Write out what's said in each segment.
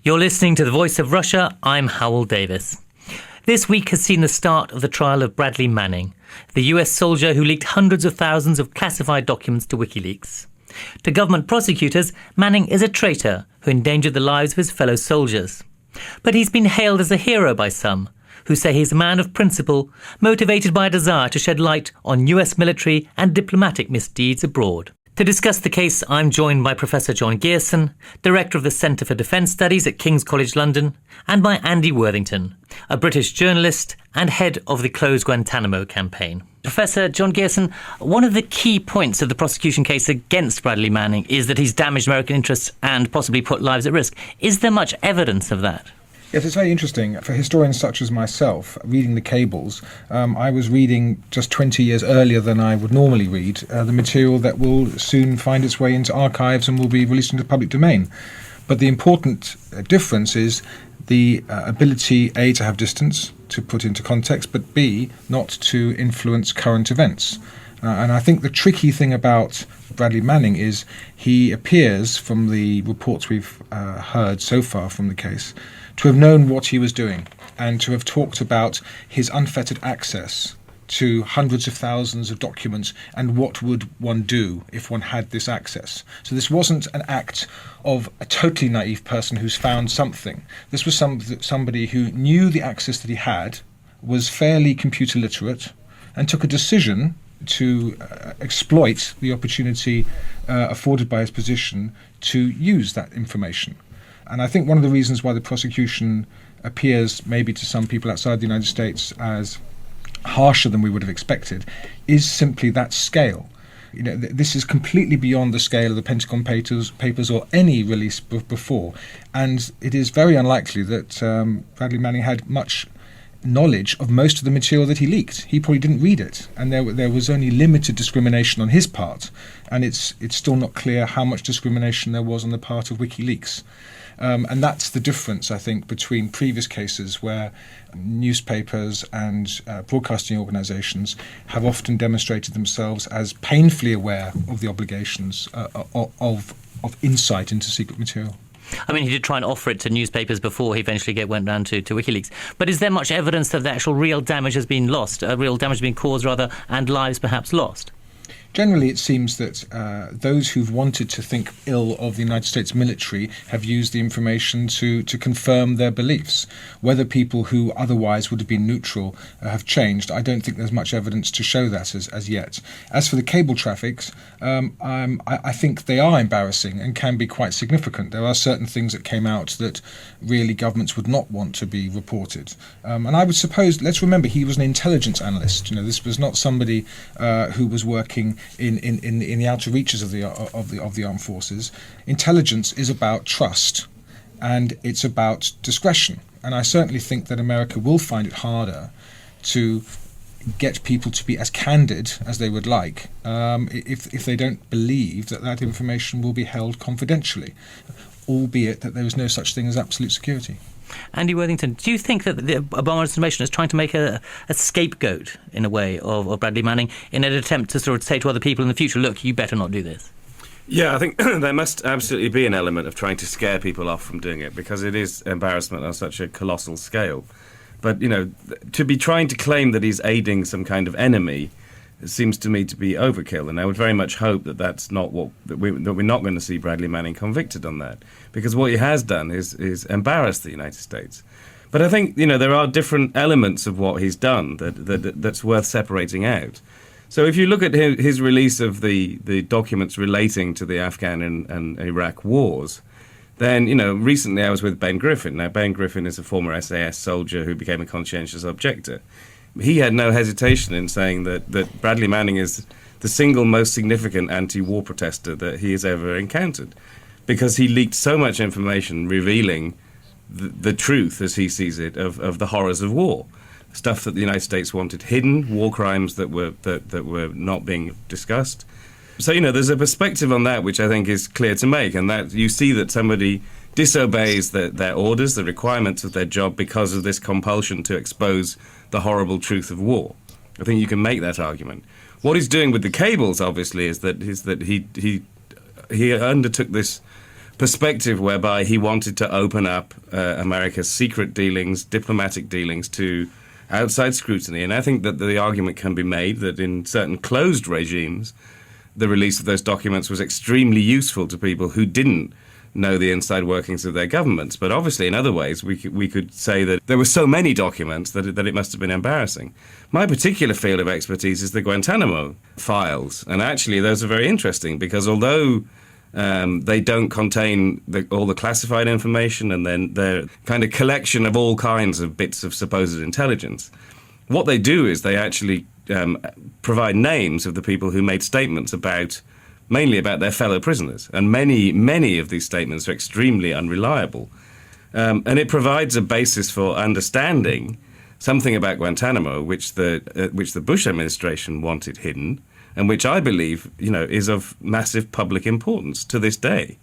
You're listening to The Voice of Russia. I'm Hywel Davies. This week has seen the start of the trial of Bradley Manning, the US soldier who leaked hundreds of thousands of classified documents to Wikileaks. To government prosecutors, Manning is a traitor who endangered the lives of his fellow soldiers. But he's been hailed as a hero by some, who say he's a man of principle, motivated by a desire to shed light on US military and diplomatic misdeeds abroad. To discuss the case, I'm joined by Professor John Gearson, Director of the Centre for Defence Studies at King's College London, and by Andy Worthington, a British journalist and head of the Close Guantanamo campaign. Professor John Gearson, one of the key points of the prosecution case against Bradley Manning is that he's damaged American interests and possibly put lives at risk. Is there much evidence of that? Yes, it's very interesting. For historians such as myself, reading the cables, I was reading just 20 years earlier than I would normally read the material that will soon find its way into archives and will be released into the public domain. But the important difference is the ability, A, to have distance, to put into context, but B, not to influence current events. And I think the tricky thing about Bradley Manning is he appears, from the reports we've heard so far from the case, to have known what he was doing and to have talked about his unfettered access to hundreds of thousands of documents and what would one do if one had this access. So this wasn't an act of a totally naive person who's found something. This was somebody who knew the access that he had, was fairly computer literate, and took a decision to exploit the opportunity afforded by his position to use that information. And I think one of the reasons why the prosecution appears maybe to some people outside the United States as harsher than we would have expected is simply that scale. You know, this is completely beyond the scale of the Pentagon papers or any release before. And it is very unlikely that Bradley Manning had much knowledge of most of the material that he leaked. He probably didn't read it, and there was only limited discrimination on his part, and it's still not clear how much discrimination there was on the part of WikiLeaks. And that's the difference, I think, between previous cases where newspapers and broadcasting organisations have often demonstrated themselves as painfully aware of the obligations of insight into secret material. I mean, he did try and offer it to newspapers before he eventually went round to WikiLeaks. But is there much evidence that the actual real damage has been lost, real damage has been caused, rather, and lives perhaps lost? Generally, it seems that those who've wanted to think ill of the United States military have used the information to confirm their beliefs. Whether people who otherwise would have been neutral have changed, I don't think there's much evidence to show that as yet. As for the cable traffics, I think they are embarrassing and can be quite significant. There are certain things that came out that really governments would not want to be reported. And I would suppose, let's remember, he was an intelligence analyst. You know, this was not somebody who was working in the outer reaches of the armed forces. Intelligence is about trust, and it's about discretion. And I certainly think that America will find it harder to get people to be as candid as they would like if they don't believe that information will be held confidentially, albeit that there is no such thing as absolute security. Andy Worthington, do you think that the Obama administration is trying to make a scapegoat, in a way, of Bradley Manning in an attempt to sort of say to other people in the future, look, you better not do this? Yeah, I think there must absolutely be an element of trying to scare people off from doing it, because it is embarrassment on such a colossal scale. But, you know, to be trying to claim that he's aiding some kind of enemy seems to me to be overkill, and I would very much hope that that's not that we're not going to see Bradley Manning convicted on that, because what he has done is embarrass the United States. But I think, you know, there are different elements of what he's done that's worth separating out. So if you look at his release of the documents relating to the Afghan and Iraq wars, then, you know, recently I was with Ben Griffin. Now, Ben Griffin is a former SAS soldier who became a conscientious objector. He had no hesitation in saying that Bradley Manning is the single most significant anti-war protester that he has ever encountered, because he leaked so much information revealing the truth, as he sees it, of the horrors of war, stuff that the United States wanted hidden, war crimes that were not being discussed. So, you know, there's a perspective on that which I think is clear to make, and that you see that somebody disobeys their orders, the requirements of their job, because of this compulsion to expose the horrible truth of war. I think you can make that argument. What he's doing with the cables, obviously, is that he undertook this perspective whereby he wanted to open up America's secret dealings, diplomatic dealings, to outside scrutiny. And I think that the argument can be made that in certain closed regimes, the release of those documents was extremely useful to people who didn't know the inside workings of their governments. But obviously, in other ways, we could say that there were so many documents that it must have been embarrassing. My particular field of expertise is the Guantanamo files. And actually, those are very interesting because although they don't contain all the classified information, and then they're kind of collection of all kinds of bits of supposed intelligence. What they do is they actually provide names of the people who made statements mainly about their fellow prisoners. And many of these statements are extremely unreliable. And it provides a basis for understanding something about Guantanamo, which the Bush administration wanted hidden, and which I believe, is of massive public importance to this day.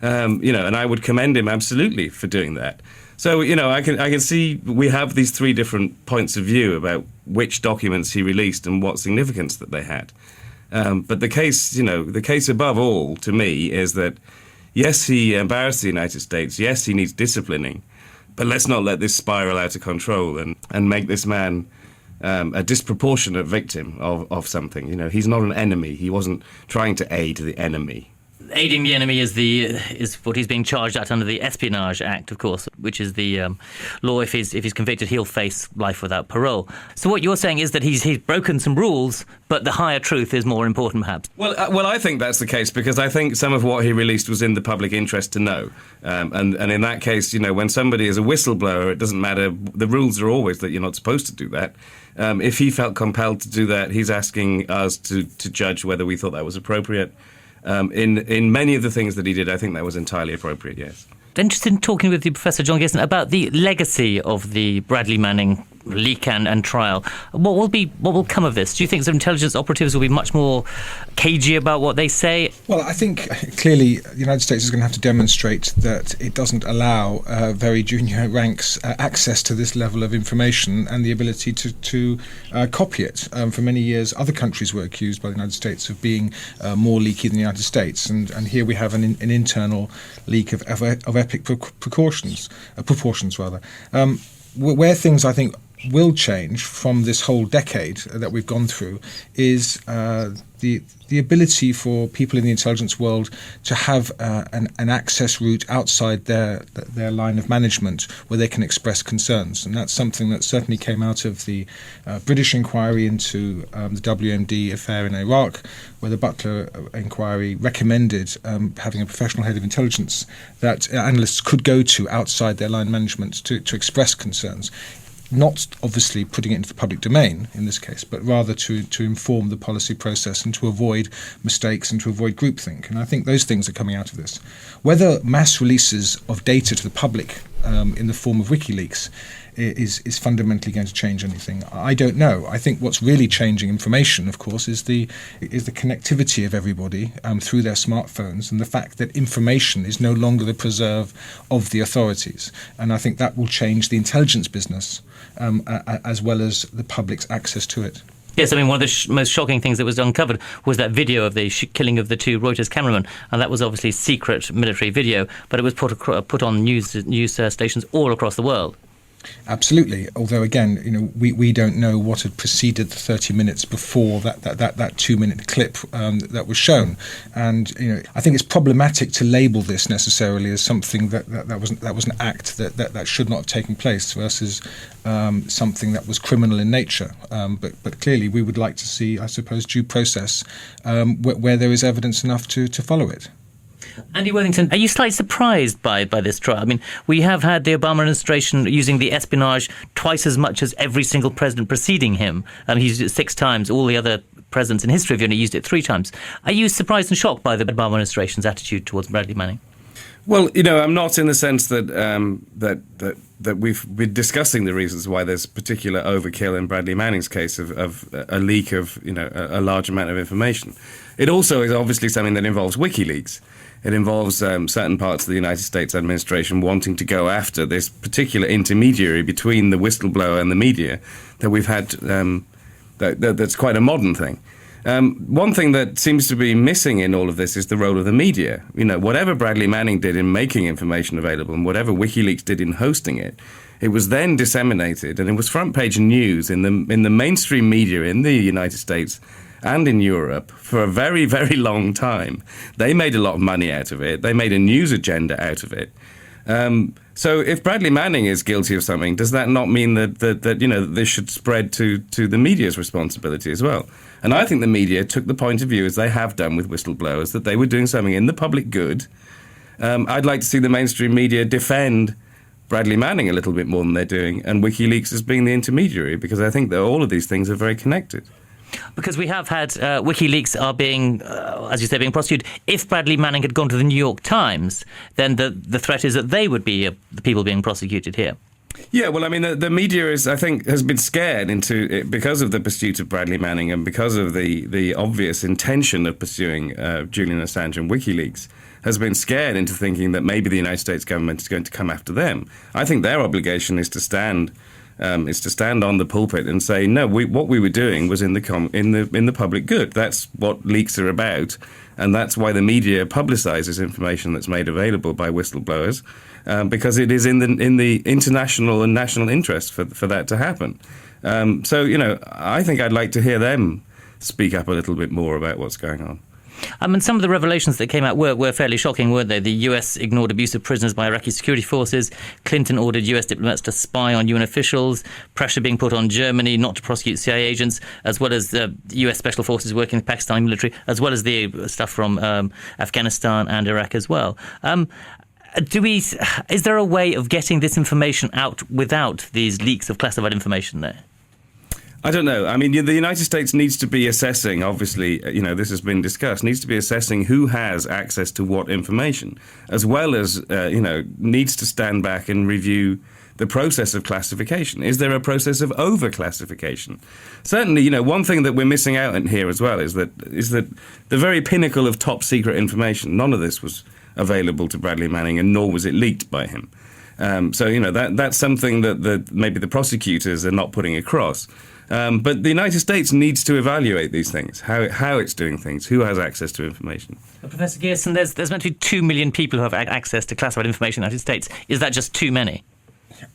And I would commend him absolutely for doing that. So, I can see we have these three different points of view about which documents he released and what significance that they had. But the case above all, to me, is that, yes, he embarrassed the United States. Yes, he needs disciplining. But let's not let this spiral out of control and make this man a disproportionate victim of something. He's not an enemy. He wasn't trying to aid the enemy. Aiding the enemy is what he's being charged at under the Espionage Act, of course, which is the law. If he's convicted, he'll face life without parole. So what you're saying is that he's broken some rules, but the higher truth is more important, perhaps. Well, I think that's the case because I think some of what he released was in the public interest to know, and in that case, when somebody is a whistleblower, it doesn't matter. The rules are always that you're not supposed to do that. If he felt compelled to do that, he's asking us to judge whether we thought that was appropriate. In many of the things that he did, I think that was entirely appropriate, yes. Interested in talking with you, Professor John Gearson, about the legacy of the Bradley Manning leak and trial. What will come of this? Do you think that intelligence operatives will be much more cagey about what they say? Well, I think clearly the United States is going to have to demonstrate that it doesn't allow very junior ranks access to this level of information and the ability to copy it. For many years, other countries were accused by the United States of being more leaky than the United States, and here we have an internal leak of epic proportions. Where things, I think, will change from this whole decade that we've gone through is the ability for people in the intelligence world to have an access route outside their line of management where they can express concerns. And that's something that certainly came out of the British inquiry into the WMD affair in Iraq, where the Butler inquiry recommended having a professional head of intelligence that analysts could go to outside their line management to express concerns. Not obviously putting it into the public domain in this case, but rather to inform the policy process and to avoid mistakes and to avoid groupthink. And I think those things are coming out of this. Whether mass releases of data to the public in the form of Wikileaks is fundamentally going to change anything, I don't know. I think what's really changing information, of course, is the connectivity of everybody through their smartphones, and the fact that information is no longer the preserve of the authorities. And I think that will change the intelligence business as well as the public's access to it. Yes, I mean, one of the most shocking things that was uncovered was that video of the killing of the two Reuters cameramen, and that was obviously secret military video, but it was put on news stations all across the world. Absolutely. Although, again, we don't know what had preceded the 30 minutes before that 2-minute clip that was shown. And, I think it's problematic to label this necessarily as something that was an act that should not have taken place versus something that was criminal in nature. But clearly we would like to see, I suppose, due process where there is evidence enough to follow it. Andy Worthington, are you slightly surprised by this trial? I mean, we have had the Obama administration using the espionage twice as much as every single president preceding him. He used it 6 times. All the other presidents in history have only used it 3 times. Are you surprised and shocked by the Obama administration's attitude towards Bradley Manning? Well, I'm not in the sense that that we've been discussing the reasons why there's particular overkill in Bradley Manning's case of a leak of a large amount of information. It also is obviously something that involves WikiLeaks. It involves certain parts of the United States administration wanting to go after this particular intermediary between the whistleblower and the media that we've had. That's quite a modern thing. One thing that seems to be missing in all of this is the role of the media. Whatever Bradley Manning did in making information available and whatever WikiLeaks did in hosting it, it was then disseminated and it was front page news in the mainstream media in the United States and in Europe for a very, very long time. They made a lot of money out of it. They made a news agenda out of it. So if Bradley Manning is guilty of something, does that not mean that this should spread to the media's responsibility as well? And I think the media took the point of view, as they have done with whistleblowers, that they were doing something in the public good. I'd like to see the mainstream media defend Bradley Manning a little bit more than they're doing, and WikiLeaks as being the intermediary, because I think that all of these things are very connected. Because we have had WikiLeaks are being, as you say, being prosecuted. If Bradley Manning had gone to the New York Times, then the threat is that they would be the people being prosecuted here. Yeah, well, I mean, the media has been scared into it because of the pursuit of Bradley Manning and because of the obvious intention of pursuing Julian Assange and WikiLeaks, has been scared into thinking that maybe the United States government is going to come after them. I think their obligation is to stand on the pulpit and say, no, what we were doing was in the public good. That's what leaks are about, and that's why the media publicises information that's made available by whistleblowers, because it is in the international and national interest for that to happen. So I think I'd like to hear them speak up a little bit more about what's going on. And some of the revelations that came out were fairly shocking, weren't they? The US ignored abuse of prisoners by Iraqi security forces. Clinton ordered US diplomats to spy on UN officials. Pressure being put on Germany not to prosecute CIA agents, as well as the US special forces working with Pakistani military, as well as the stuff from Afghanistan and Iraq as well. Is there a way of getting this information out without these leaks of classified information there? I don't know. I mean, the United States needs to be assessing, obviously, this has been discussed, needs to be assessing who has access to what information, as well as, needs to stand back and review the process of classification. Is there a process of over-classification? Certainly, one thing that we're missing out in here as well is that the very pinnacle of top-secret information, none of this was available to Bradley Manning, and nor was it leaked by him. That's something that maybe the prosecutors are not putting across. But the United States needs to evaluate these things, how it's doing things, who has access to information. Professor Gearson, there's meant to be 2 million people who have access to classified information in the United States. Is that just too many?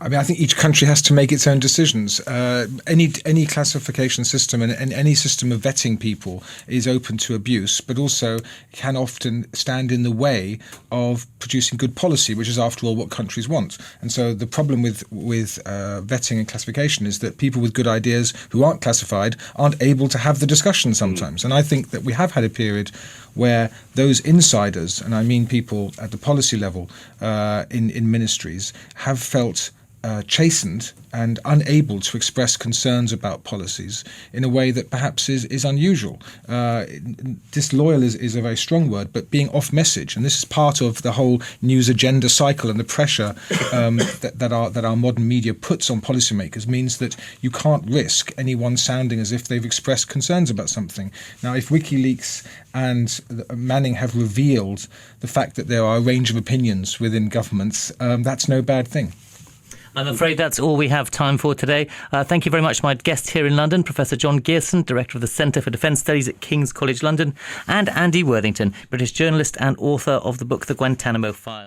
I mean, I think each country has to make its own decisions. Any classification system and any system of vetting people is open to abuse, but also can often stand in the way of producing good policy, which is, after all, what countries want. And so the problem with vetting and classification is that people with good ideas who aren't classified aren't able to have the discussion sometimes. And I think that we have had a period where those insiders, and I mean people at the policy level in ministries, have felt chastened and unable to express concerns about policies in a way that perhaps is unusual. Disloyal is a very strong word, but being off message, and this is part of the whole news agenda cycle and the pressure that our modern media puts on policymakers, means that you can't risk anyone sounding as if they've expressed concerns about something. Now, if WikiLeaks and Manning have revealed the fact that there are a range of opinions within governments, that's no bad thing. I'm afraid that's all we have time for today. Thank you very much to my guest here in London, Professor John Gearson, Director of the Centre for Defence Studies at King's College London, and Andy Worthington, British journalist and author of the book The Guantanamo Files.